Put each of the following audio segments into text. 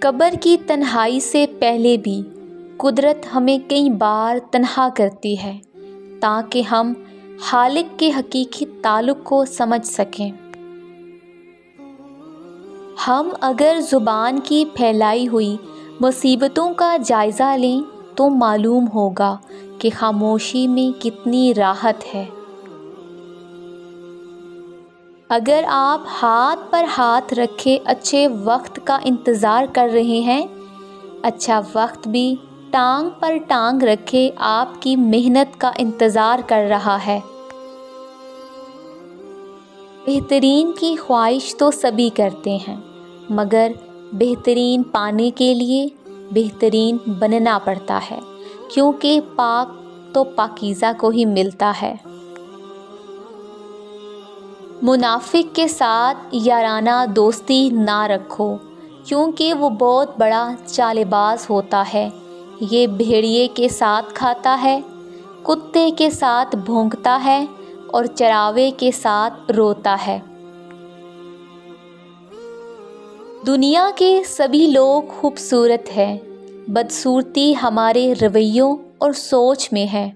قبر کی تنہائی سے پہلے بھی قدرت ہمیں کئی بار تنہا کرتی ہے تاکہ ہم خالق کے حقیقی تعلق کو سمجھ سکیں۔ ہم اگر زبان کی پھیلائی ہوئی مصیبتوں کا جائزہ لیں تو معلوم ہوگا کہ خاموشی میں کتنی راحت ہے۔ اگر آپ ہاتھ پر ہاتھ رکھے اچھے وقت کا انتظار کر رہے ہیں، اچھا وقت بھی ٹانگ پر ٹانگ رکھے آپ کی محنت کا انتظار کر رہا ہے۔ بہترین کی خواہش تو سبھی کرتے ہیں، مگر بہترین پانے کے لیے بہترین بننا پڑتا ہے، کیونکہ پاک تو پاکیزہ کو ہی ملتا ہے۔ منافق کے ساتھ یارانہ دوستی نہ رکھو، کیونکہ وہ بہت بڑا چالے باز ہوتا ہے۔ یہ بھیڑیے کے ساتھ کھاتا ہے، کتے کے ساتھ بھونکتا ہے اور چراوے کے ساتھ روتا ہے۔ دنیا کے سبھی لوگ خوبصورت ہیں، بدصورتی ہمارے رویوں اور سوچ میں ہے۔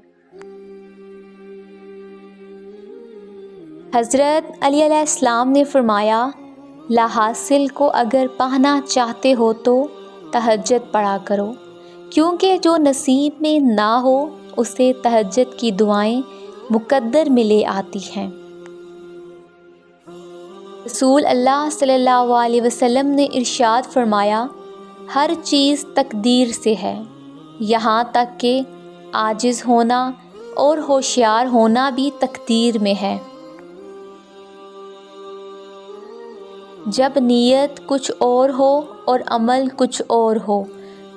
حضرت علی علیہ السلام نے فرمایا، لا حاصل کو اگر پانا چاہتے ہو تو تہجد پڑھا کرو، کیونکہ جو نصیب میں نہ ہو اسے تہجد کی دعائیں مقدر میں لے آتی ہیں۔ رسول اللہ صلی اللہ علیہ وسلم نے ارشاد فرمایا، ہر چیز تقدیر سے ہے، یہاں تک کہ عاجز ہونا اور ہوشیار ہونا بھی تقدیر میں ہے۔ جب نیت کچھ اور ہو اور عمل کچھ اور ہو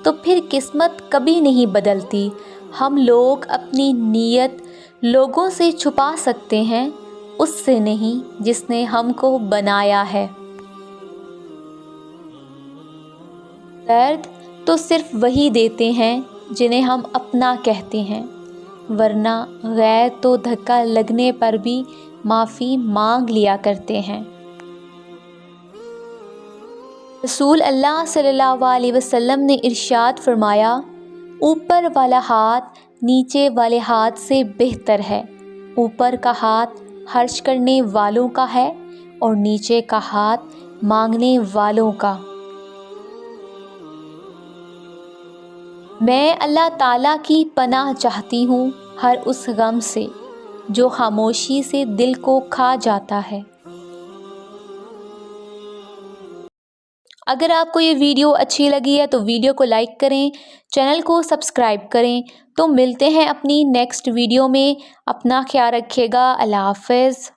تو پھر قسمت کبھی نہیں بدلتی۔ ہم لوگ اپنی نیت لوگوں سے چھپا سکتے ہیں، اس سے نہیں جس نے ہم کو بنایا ہے۔ درد تو صرف وہی دیتے ہیں جنہیں ہم اپنا کہتے ہیں، ورنہ غیر تو دھکا لگنے پر بھی معافی مانگ لیا کرتے ہیں۔ رسول اللہ صلی اللہ علیہ وسلم نے ارشاد فرمایا، اوپر والا ہاتھ نیچے والے ہاتھ سے بہتر ہے۔ اوپر کا ہاتھ خرچ کرنے والوں کا ہے اور نیچے کا ہاتھ مانگنے والوں کا۔ میں اللہ تعالیٰ کی پناہ چاہتی ہوں ہر اس غم سے جو خاموشی سے دل کو کھا جاتا ہے۔ اگر آپ کو یہ ویڈیو اچھی لگی ہے تو ویڈیو کو لائک کریں، چینل کو سبسکرائب کریں۔ تو ملتے ہیں اپنی نیکسٹ ویڈیو میں، اپنا خیال رکھیے گا، اللہ حافظ۔